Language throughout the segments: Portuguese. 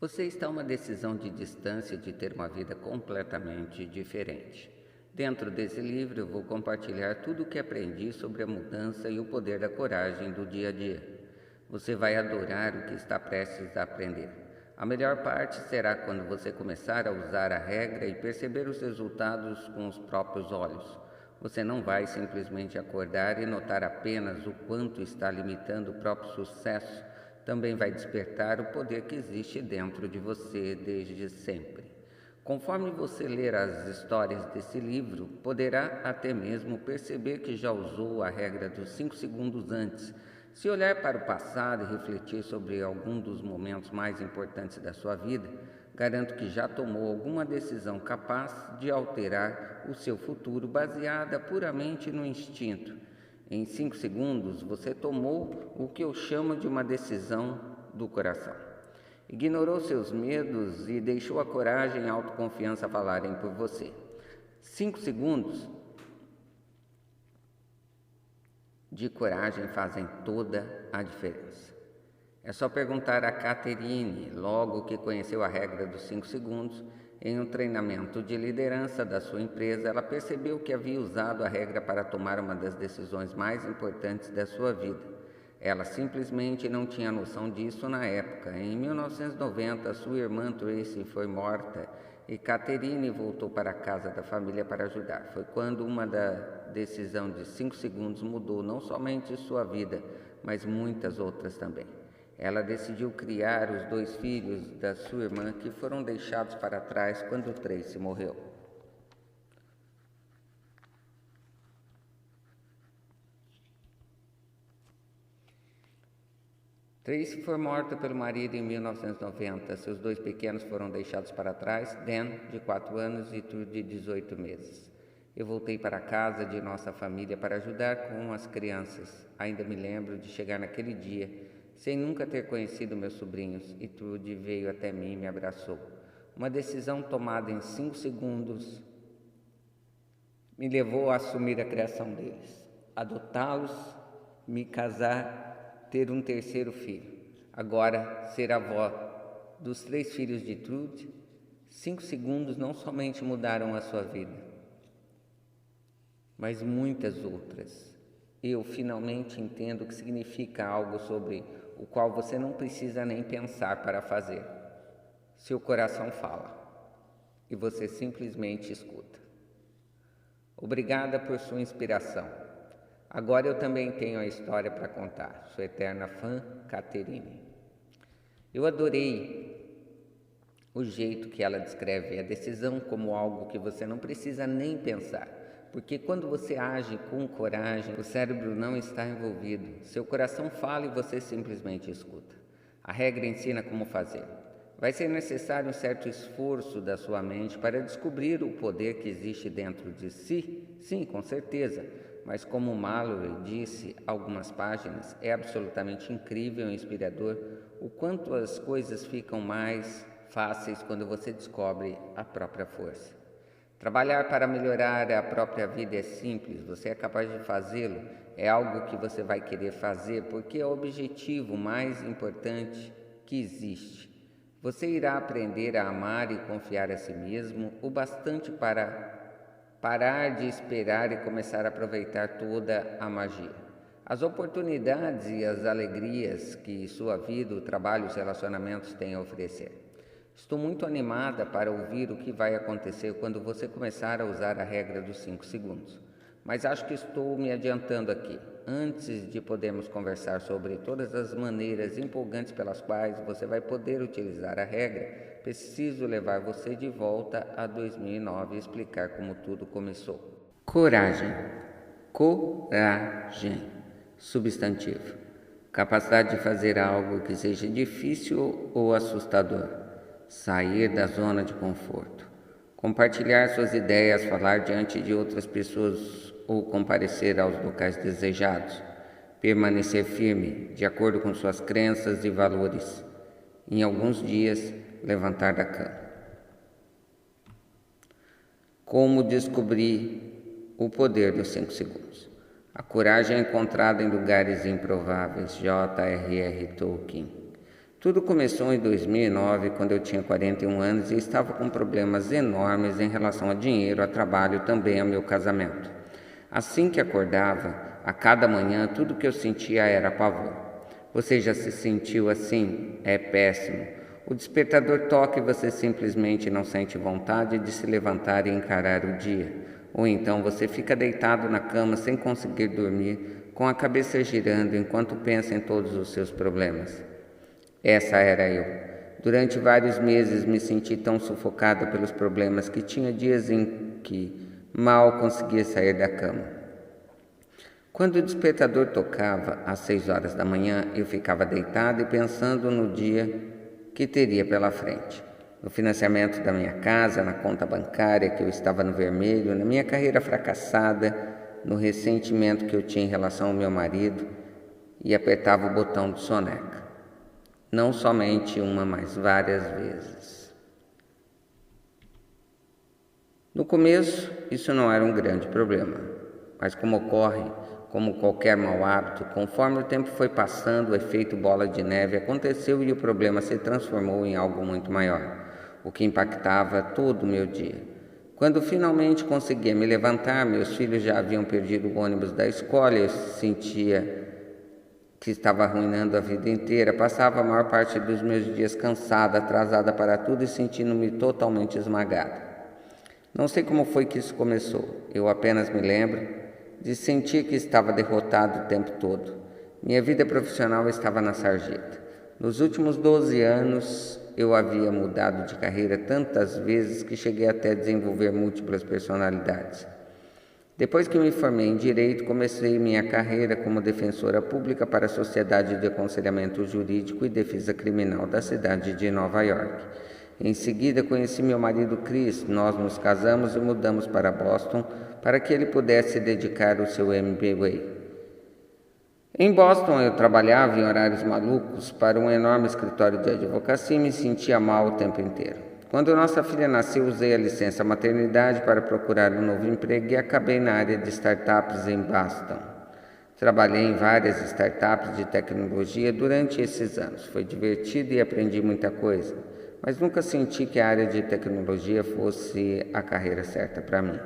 Você está a uma decisão de distância de ter uma vida completamente diferente. Dentro desse livro, eu vou compartilhar tudo o que aprendi sobre a mudança e o poder da coragem do dia a dia. Você vai adorar o que está prestes a aprender. A melhor parte será quando você começar a usar a regra e perceber os resultados com os próprios olhos. Você não vai simplesmente acordar e notar apenas o quanto está limitando o próprio sucesso. Também vai despertar o poder que existe dentro de você desde sempre. Conforme você ler as histórias desse livro, poderá até mesmo perceber que já usou a regra dos 5 segundos antes. Se olhar para o passado e refletir sobre algum dos momentos mais importantes da sua vida, garanto que já tomou alguma decisão capaz de alterar o seu futuro baseada puramente no instinto. Em 5 segundos, você tomou o que eu chamo de uma decisão do coração. Ignorou seus medos e deixou a coragem e a autoconfiança falarem por você. 5 segundos de coragem fazem toda a diferença. É só perguntar a Catherine, logo que conheceu a regra dos 5 segundos, em um treinamento de liderança da sua empresa, ela percebeu que havia usado a regra para tomar uma das decisões mais importantes da sua vida. Ela simplesmente não tinha noção disso na época. Em 1990, sua irmã Tracy foi morta e Catherine voltou para a casa da família para ajudar. Foi quando uma decisão de 5 segundos mudou não somente sua vida, mas muitas outras também. Ela decidiu criar os 2 filhos da sua irmã que foram deixados para trás quando Tracy morreu. Tracy foi morta pelo marido em 1990. Seus 2 pequenos foram deixados para trás, Dan, de 4 anos, e Trudy, de 18 meses. Eu voltei para a casa de nossa família para ajudar com as crianças. Ainda me lembro de chegar naquele dia sem nunca ter conhecido meus sobrinhos, e Trudy veio até mim e me abraçou. Uma decisão tomada em 5 segundos me levou a assumir a criação deles, adotá-los, me casar, ter um 3º filho. Agora, ser avó dos 3 filhos de Trudy. 5 segundos não somente mudaram a sua vida, mas muitas outras. Eu finalmente entendo o que significa algo sobre o qual você não precisa nem pensar para fazer. Seu coração fala e você simplesmente escuta. Obrigada por sua inspiração. Agora eu também tenho a história para contar. Sua eterna fã, Catherine. Eu adorei o jeito que ela descreve a decisão como algo que você não precisa nem pensar. Porque quando você age com coragem, o cérebro não está envolvido. Seu coração fala e você simplesmente escuta. A regra ensina como fazer. Vai ser necessário um certo esforço da sua mente para descobrir o poder que existe dentro de si. Sim, com certeza. Mas como Mallory disse algumas páginas, é absolutamente incrível e inspirador o quanto as coisas ficam mais fáceis quando você descobre a própria força. Trabalhar para melhorar a própria vida é simples, você é capaz de fazê-lo, é algo que você vai querer fazer porque é o objetivo mais importante que existe. Você irá aprender a amar e confiar a si mesmo o bastante para parar de esperar e começar a aproveitar toda a magia. As oportunidades e as alegrias que sua vida, o trabalho e os relacionamentos têm a oferecer. Estou muito animada para ouvir o que vai acontecer quando você começar a usar a regra dos 5 segundos. Mas acho que estou me adiantando aqui. Antes de podermos conversar sobre todas as maneiras empolgantes pelas quais você vai poder utilizar a regra, preciso levar você de volta a 2009 e explicar como tudo começou. Coragem. Coragem. Substantivo. Capacidade de fazer algo que seja difícil ou assustador. Sair da zona de conforto, compartilhar suas ideias, falar diante de outras pessoas ou comparecer aos locais desejados, permanecer firme, de acordo com suas crenças e valores, em alguns dias, levantar da cama. Como descobrir o poder dos 5 segundos? A coragem é encontrada em lugares improváveis. J.R.R. Tolkien. Tudo começou em 2009, quando eu tinha 41 anos e estava com problemas enormes em relação a dinheiro, a trabalho e também ao meu casamento. Assim que acordava, a cada manhã, tudo que eu sentia era pavor. Você já se sentiu assim? É péssimo. O despertador toca e você simplesmente não sente vontade de se levantar e encarar o dia. Ou então você fica deitado na cama sem conseguir dormir, com a cabeça girando enquanto pensa em todos os seus problemas. Essa era eu. Durante vários meses me senti tão sufocada pelos problemas que tinha dias em que mal conseguia sair da cama. Quando o despertador tocava, às 6 horas da manhã, eu ficava deitada e pensando no dia que teria pela frente. No financiamento da minha casa, na conta bancária que eu estava no vermelho, na minha carreira fracassada, no ressentimento que eu tinha em relação ao meu marido, e apertava o botão de soneca. Não somente uma, mas várias vezes. No começo, isso não era um grande problema, mas como ocorre, como qualquer mau hábito, conforme o tempo foi passando, o efeito bola de neve aconteceu e o problema se transformou em algo muito maior, o que impactava todo o meu dia. Quando finalmente conseguia me levantar, meus filhos já haviam perdido o ônibus da escola e eu sentia que estava arruinando a vida inteira. Passava a maior parte dos meus dias cansada, atrasada para tudo e sentindo-me totalmente esmagada. Não sei como foi que isso começou. Eu apenas me lembro de sentir que estava derrotado o tempo todo. Minha vida profissional estava na sarjeta. Nos últimos 12 anos, eu havia mudado de carreira tantas vezes que cheguei até a desenvolver múltiplas personalidades. Depois que me formei em Direito, comecei minha carreira como defensora pública para a Sociedade de Aconselhamento Jurídico e Defesa Criminal da cidade de Nova York. Em seguida, conheci meu marido Chris. Nós nos casamos e mudamos para Boston para que ele pudesse dedicar o seu MBA. Em Boston, eu trabalhava em horários malucos para um enorme escritório de advocacia e me sentia mal o tempo inteiro. Quando nossa filha nasceu, usei a licença maternidade para procurar um novo emprego e acabei na área de startups em Boston. Trabalhei em várias startups de tecnologia durante esses anos. Foi divertido e aprendi muita coisa, mas nunca senti que a área de tecnologia fosse a carreira certa para mim.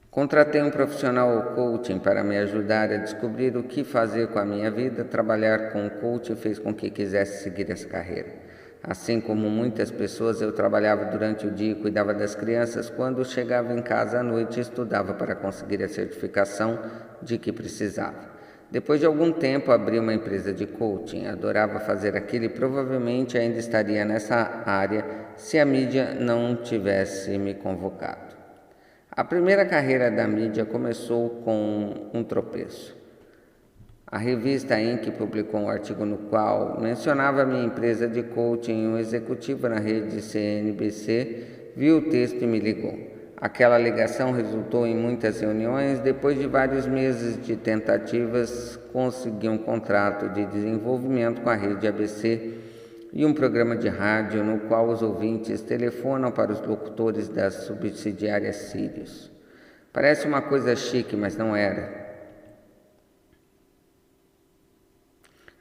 Contratei um profissional coaching para me ajudar a descobrir o que fazer com a minha vida. Trabalhar com coaching fez com que quisesse seguir essa carreira. Assim como muitas pessoas, eu trabalhava durante o dia e cuidava das crianças. Quando chegava em casa à noite, estudava para conseguir a certificação de que precisava. Depois de algum tempo, abri uma empresa de coaching. Adorava fazer aquilo e provavelmente ainda estaria nessa área se a mídia não tivesse me convocado. A primeira carreira da mídia começou com um tropeço. A revista Inc. publicou um artigo no qual mencionava a minha empresa de coaching. Um executivo na rede CNBC viu o texto e me ligou. Aquela ligação resultou em muitas reuniões. Depois de vários meses de tentativas, consegui um contrato de desenvolvimento com a rede ABC e um programa de rádio no qual os ouvintes telefonam para os locutores das subsidiárias Sirius. Parece uma coisa chique, mas não era.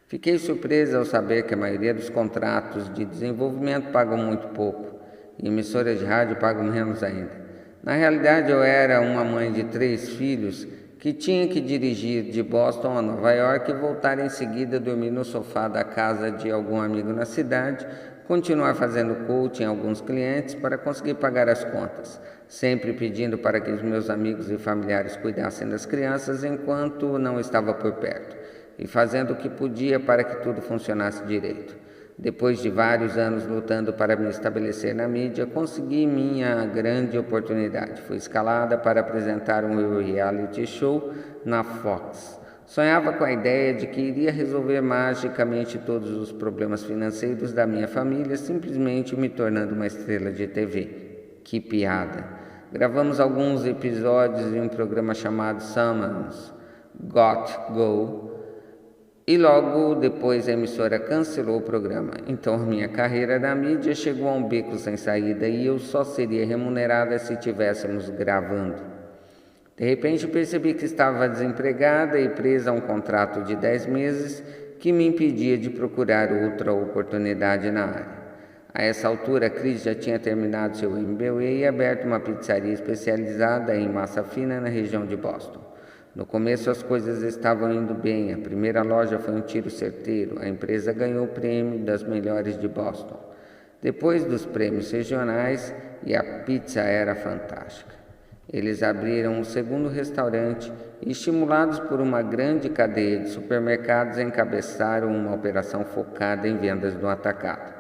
Fiquei surpresa ao saber que a maioria dos contratos de desenvolvimento pagam muito pouco e emissoras de rádio pagam menos ainda. Na realidade, eu era uma mãe de 3 filhos que tinha que dirigir de Boston a Nova York e voltar em seguida, dormir no sofá da casa de algum amigo na cidade, continuar fazendo coaching a alguns clientes para conseguir pagar as contas, sempre pedindo para que os meus amigos e familiares cuidassem das crianças enquanto não estava por perto, e fazendo o que podia para que tudo funcionasse direito. Depois de vários anos lutando para me estabelecer na mídia, consegui minha grande oportunidade. Fui escalada para apresentar um reality show na Fox. Sonhava com a ideia de que iria resolver magicamente todos os problemas financeiros da minha família, simplesmente me tornando uma estrela de TV. Que piada! Gravamos alguns episódios de um programa chamado Someone's Got Go, e logo depois a emissora cancelou o programa. Então a minha carreira na mídia chegou a um beco sem saída e eu só seria remunerada se estivéssemos gravando. De repente percebi que estava desempregada e presa a um contrato de 10 meses que me impedia de procurar outra oportunidade na área. A essa altura, Cris já tinha terminado seu MBA e aberto uma pizzaria especializada em massa fina na região de Boston. No começo as coisas estavam indo bem, a primeira loja foi um tiro certeiro, a empresa ganhou o prêmio das melhores de Boston. Depois dos prêmios regionais, e a pizza era fantástica. Eles abriram um segundo restaurante e, estimulados por uma grande cadeia de supermercados, encabeçaram uma operação focada em vendas no atacado.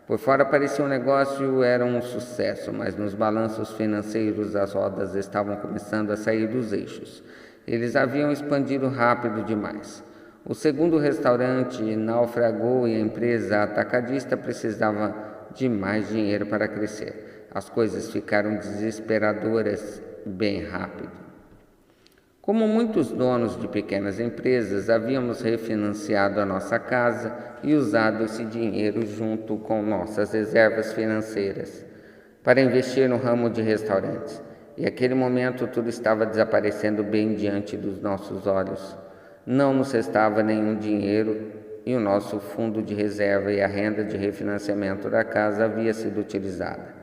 Por fora parecia um negócio, era um sucesso, mas nos balanços financeiros as rodas estavam começando a sair dos eixos. Eles haviam expandido rápido demais. O segundo restaurante naufragou e a empresa atacadista precisava de mais dinheiro para crescer. As coisas ficaram desesperadoras bem rápido. Como muitos donos de pequenas empresas, havíamos refinanciado a nossa casa e usado esse dinheiro junto com nossas reservas financeiras para investir no ramo de restaurantes. E naquele momento tudo estava desaparecendo bem diante dos nossos olhos. Não nos restava nenhum dinheiro e o nosso fundo de reserva e a renda de refinanciamento da casa havia sido utilizada.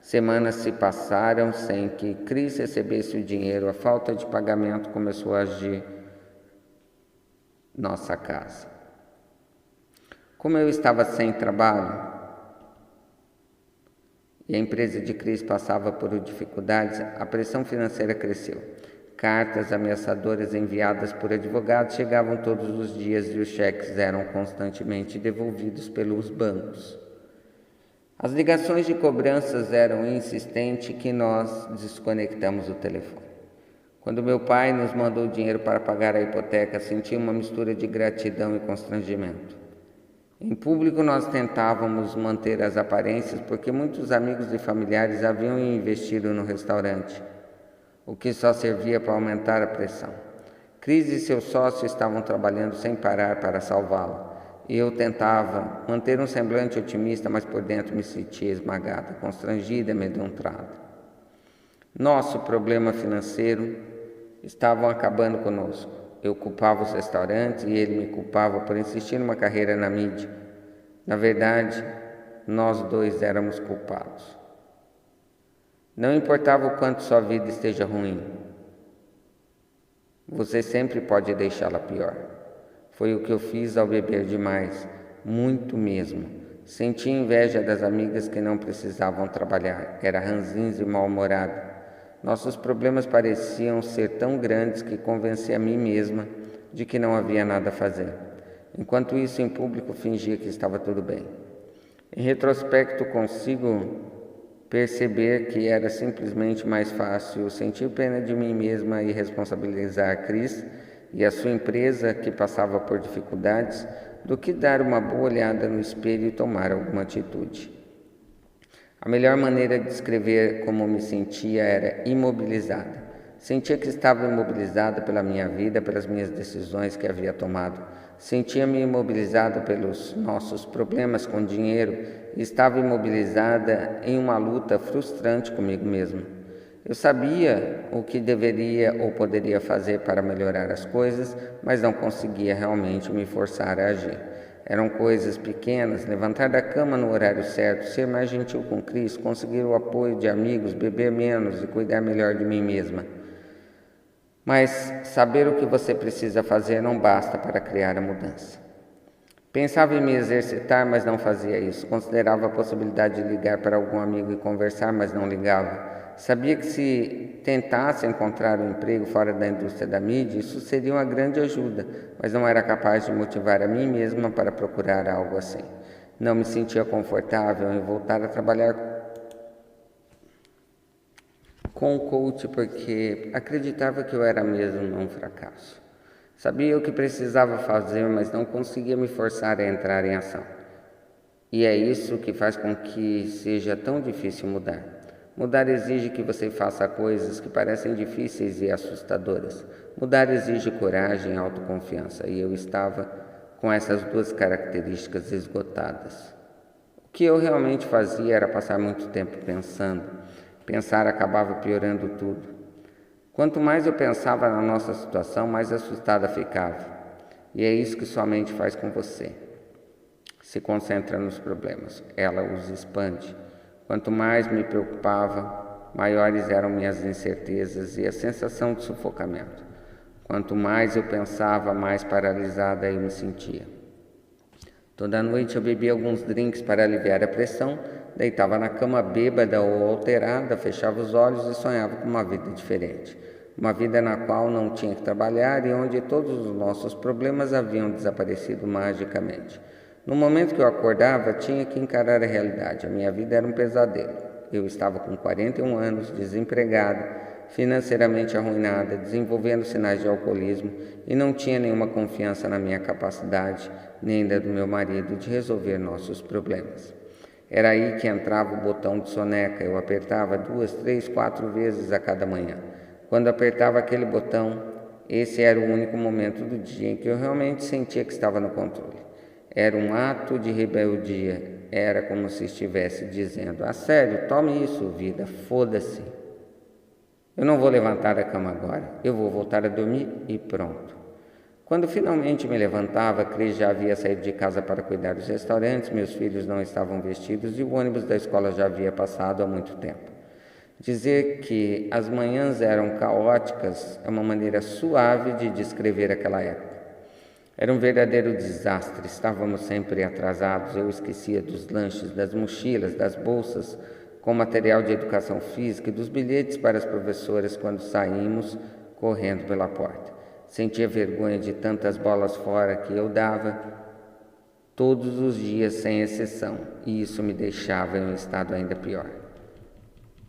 Semanas se passaram sem que Cris recebesse o dinheiro. A falta de pagamento começou a agir nossa casa. Como eu estava sem trabalho e a empresa de Cris passava por dificuldades, a pressão financeira cresceu. Cartas ameaçadoras enviadas por advogados chegavam todos os dias e os cheques eram constantemente devolvidos pelos bancos. As ligações de cobranças eram insistentes que nós desconectamos o telefone. Quando meu pai nos mandou dinheiro para pagar a hipoteca, senti uma mistura de gratidão e constrangimento. Em público nós tentávamos manter as aparências porque muitos amigos e familiares haviam investido no restaurante, o que só servia para aumentar a pressão. Cris e seu sócio estavam trabalhando sem parar para salvá-la. E eu tentava manter um semblante otimista, mas por dentro me sentia esmagada, constrangida e amedrontada. Nosso problema financeiro estavam acabando conosco. Eu culpava os restaurantes e ele me culpava por insistir numa carreira na mídia. Na verdade, nós dois éramos culpados. Não importava o quanto sua vida esteja ruim, você sempre pode deixá-la pior. Foi o que eu fiz ao beber demais, muito mesmo. Senti inveja das amigas que não precisavam trabalhar, era ranzinza e mal-humorada. Nossos problemas pareciam ser tão grandes que convenci a mim mesma de que não havia nada a fazer. Enquanto isso, em público, fingia que estava tudo bem. Em retrospecto, consigo perceber que era simplesmente mais fácil sentir pena de mim mesma e responsabilizar a Cris e a sua empresa que passava por dificuldades, do que dar uma boa olhada no espelho e tomar alguma atitude. A melhor maneira de descrever como me sentia era imobilizada. Sentia que estava imobilizada pela minha vida, pelas minhas decisões que havia tomado. Sentia-me imobilizada pelos nossos problemas com dinheiro e estava imobilizada em uma luta frustrante comigo mesma. Eu sabia o que deveria ou poderia fazer para melhorar as coisas, mas não conseguia realmente me forçar a agir. Eram coisas pequenas, levantar da cama no horário certo, ser mais gentil com Cris, conseguir o apoio de amigos, beber menos e cuidar melhor de mim mesma. Mas saber o que você precisa fazer não basta para criar a mudança. Pensava em me exercitar, mas não fazia isso. Considerava a possibilidade de ligar para algum amigo e conversar, mas não ligava. Sabia que se tentasse encontrar um emprego fora da indústria da mídia, isso seria uma grande ajuda, mas não era capaz de motivar a mim mesma para procurar algo assim. Não me sentia confortável em voltar a trabalhar com o coach porque acreditava que eu era mesmo um fracasso. Sabia o que precisava fazer, mas não conseguia me forçar a entrar em ação. E é isso que faz com que seja tão difícil mudar. Mudar exige que você faça coisas que parecem difíceis e assustadoras. Mudar exige coragem e autoconfiança, e eu estava com essas duas características esgotadas. O que eu realmente fazia era passar muito tempo pensando. Pensar acabava piorando tudo. Quanto mais eu pensava na nossa situação, mais assustada ficava. E é isso que sua mente faz com você. Se concentra nos problemas, ela os expande. Quanto mais me preocupava, maiores eram minhas incertezas e a sensação de sufocamento. Quanto mais eu pensava, mais paralisada eu me sentia. Toda noite eu bebia alguns drinks para aliviar a pressão, deitava na cama bêbada ou alterada, fechava os olhos e sonhava com uma vida diferente. Uma vida na qual não tinha que trabalhar e onde todos os nossos problemas haviam desaparecido magicamente. No momento que eu acordava, tinha que encarar a realidade. A minha vida era um pesadelo. Eu estava com 41 anos, desempregada, financeiramente arruinada, desenvolvendo sinais de alcoolismo e não tinha nenhuma confiança na minha capacidade, nem da do meu marido, de resolver nossos problemas. Era aí que entrava o botão de soneca. Eu apertava 2, 3, 4 vezes a cada manhã. Quando apertava aquele botão, esse era o único momento do dia em que eu realmente sentia que estava no controle. Era um ato de rebeldia. Era como se estivesse dizendo: "A sério, tome isso, vida, foda-se. Eu não vou levantar da cama agora, eu vou voltar a dormir e pronto." Quando finalmente me levantava, Cris já havia saído de casa para cuidar dos restaurantes, meus filhos não estavam vestidos e o ônibus da escola já havia passado há muito tempo. Dizer que as manhãs eram caóticas é uma maneira suave de descrever aquela época. Era um verdadeiro desastre, estávamos sempre atrasados, eu esquecia dos lanches, das mochilas, das bolsas com material de educação física e dos bilhetes para as professoras quando saímos correndo pela porta. Sentia vergonha de tantas bolas fora que eu dava todos os dias sem exceção, e isso me deixava em um estado ainda pior.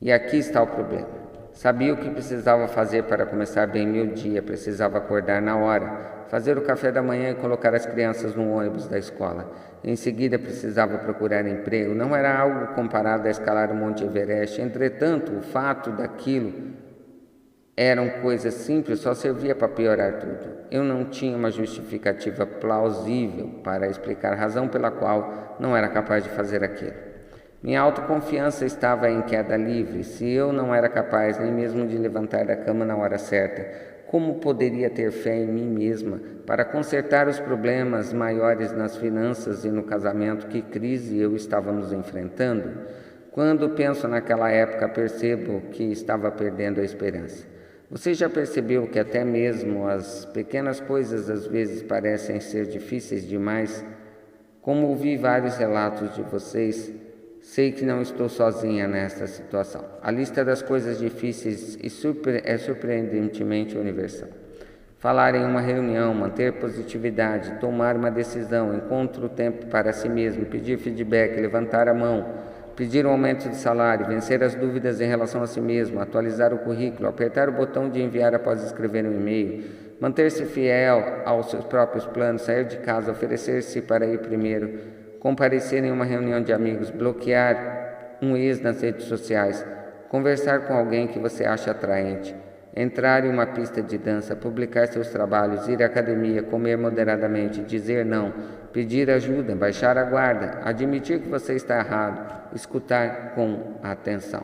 E aqui está o problema. Sabia o que precisava fazer para começar bem meu dia, precisava acordar na hora, fazer o café da manhã e colocar as crianças no ônibus da escola. Em seguida precisava procurar emprego, não era algo comparado a escalar o Monte Everest, entretanto o fato daquilo eram coisas simples, só servia para piorar tudo. Eu não tinha uma justificativa plausível para explicar a razão pela qual não era capaz de fazer aquilo. Minha autoconfiança estava em queda livre. Se eu não era capaz nem mesmo de levantar da cama na hora certa, como poderia ter fé em mim mesma para consertar os problemas maiores nas finanças e no casamento que Cris e eu estávamos enfrentando? Quando penso naquela época, percebo que estava perdendo a esperança. Você já percebeu que até mesmo as pequenas coisas às vezes parecem ser difíceis demais? Como ouvi vários relatos de vocês, sei que não estou sozinha nesta situação. A lista das coisas difíceis é surpreendentemente universal. Falar em uma reunião, manter positividade, tomar uma decisão, encontrar tempo para si mesmo, pedir feedback, levantar a mão, pedir um aumento de salário, vencer as dúvidas em relação a si mesmo, atualizar o currículo, apertar o botão de enviar após escrever um e-mail, manter-se fiel aos seus próprios planos, sair de casa, oferecer-se para ir primeiro, comparecer em uma reunião de amigos, bloquear um ex nas redes sociais, conversar com alguém que você acha atraente, entrar em uma pista de dança, publicar seus trabalhos, ir à academia, comer moderadamente, dizer não, pedir ajuda, baixar a guarda, admitir que você está errado, escutar com atenção.